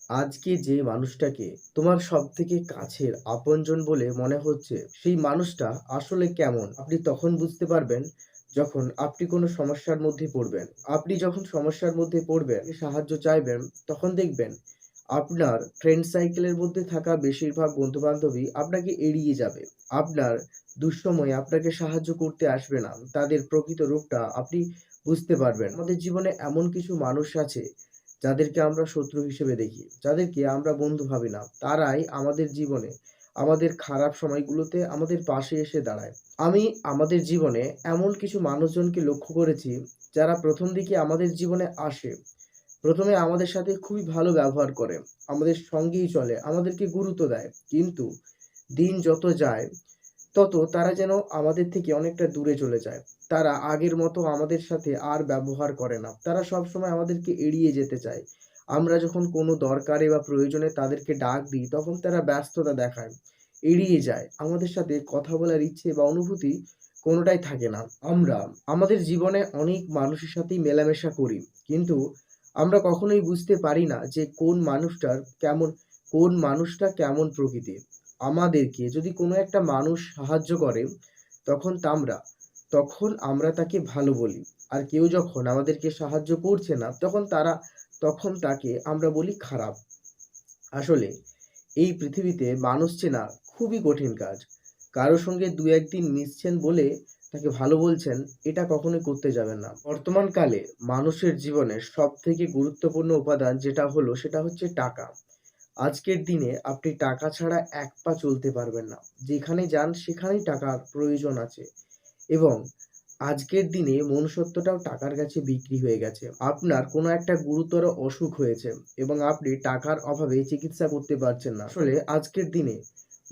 আজকে যে মানুষটাকে তোমার সবথেকে কাছের আপনজন বলে মনে হচ্ছে, সেই মানুষটা আসলে কেমন আপনি তখন বুঝতে পারবেন যখন আপনি কোনো সমস্যার মধ্যে পড়বেন। আপনি যখন সমস্যার মধ্যে পড়বেন, সাহায্য চাইবেন, তখন দেখবেন আপনার ফ্রেন্ড সাইকেলের মধ্যে থাকা বেশিরভাগ বন্ধু-বান্ধবী আপনাকে এড়িয়ে যাবে। আপনার দুঃসময়ে আপনাকে সাহায্য করতে আসবে না। তাদের প্রকৃত রূপটা আপনি বুঝতে পারবেন। আমাদের জীবনে এমন কিছু মানুষ আছে যাদেরকে আমরা শত্রু হিসেবে দেখি, যাদেরকে আমরা বন্ধু ভাবি না, তারাই আমাদের জীবনে আমাদের খারাপ সময়গুলোতে আমাদের পাশে এসে দাঁড়ায়। আমি আমাদের জীবনে এমন কিছু মানুষজনকে লক্ষ্য করেছি, যারা প্রথম দিকে আমাদের জীবনে আসে। প্রথমে আমাদের সাথে খুবই ভালো ব্যবহার করে, আমাদের সঙ্গেই চলে, আমাদেরকে গুরুত্ব দেয়। কিন্তু দিন যত যায় তত তারা যেন আমাদের থেকে অনেকটা দূরে চলে যায়। তারা আগের মতো আমাদের সাথে আর ব্যবহার করে না। তারা সবসময় আমাদেরকে এড়িয়ে যেতে চায়। আমরা যখন কোনো দরকারে বা প্রয়োজনে তাদেরকে ডাক দিই, তখন তারা ব্যস্ততা দেখায়, এড়িয়ে যায়। আমাদের সাথে কথা বলার ইচ্ছে বা অনুভূতি কোনোটাই থাকে না। আমরা আমাদের জীবনে অনেক মানুষের সাথেই মেলামেশা করি। কিন্তু আমরা কখনোই বুঝতে পারি না যে কোন মানুষটা কেমন প্রকৃতির। আমাদেরকে যদি কোনো একটা মানুষ সাহায্য করে, তখন তখন আমরা তাকে ভালো বলি। আর কেউ যখন আমাদেরকে সাহায্য করছে না, তখন তাকে আমরা বলি খারাপ। আসলে এই পৃথিবীতে মানুষ চেনা খুবই কঠিন কাজ। কারো সঙ্গে ২-১ দিন মিশছেন বলে তাকে ভালো বলছেন, এটা কখনোই করতে যাবেন না। বর্তমান কালে মানুষের জীবনের সবথেকে গুরুত্বপূর্ণ উপাদান সেটা হচ্ছে টাকা। আজকের দিনে আপনি টাকা ছাড়া এক পা চলতে পারবেন না। যেখানে যান সেখানেই টাকার প্রয়োজন আছে। এবং আজকের দিনে মনুষ্যত্বটাও টাকার কাছে বিক্রি হয়ে গেছে। আপনার কোনো একটা গুরুতর অসুখ হয়েছে এবং আপনি টাকার অভাবে চিকিৎসা করতে পারছেন না। আসলে আজকের দিনে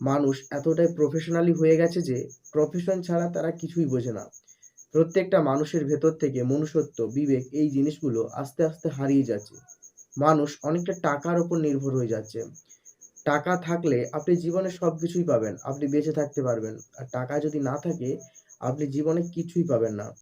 মানুষ এতটাই প্রফেশনালি হয়ে গেছে যে প্রফেশন ছাড়া তারা কিছুই বোঝে না। প্রত্যেকটা মানুষের ভেতর থেকে মনুষ্যত্ব, বিবেক এই জিনিসগুলো আস্তে, আস্তে হারিয়ে যাচ্ছে। মানুষ অনেকটা টাকার উপর নির্ভর হয়ে যাচ্ছে। টাকা থাকলে আপনি জীবনে সবকিছুই পাবেন। আপনি বেঁচে থাকতে পারবেন। আর টাকা যদি না থাকে, আপনি জীবনে কিছুই পাবেন না।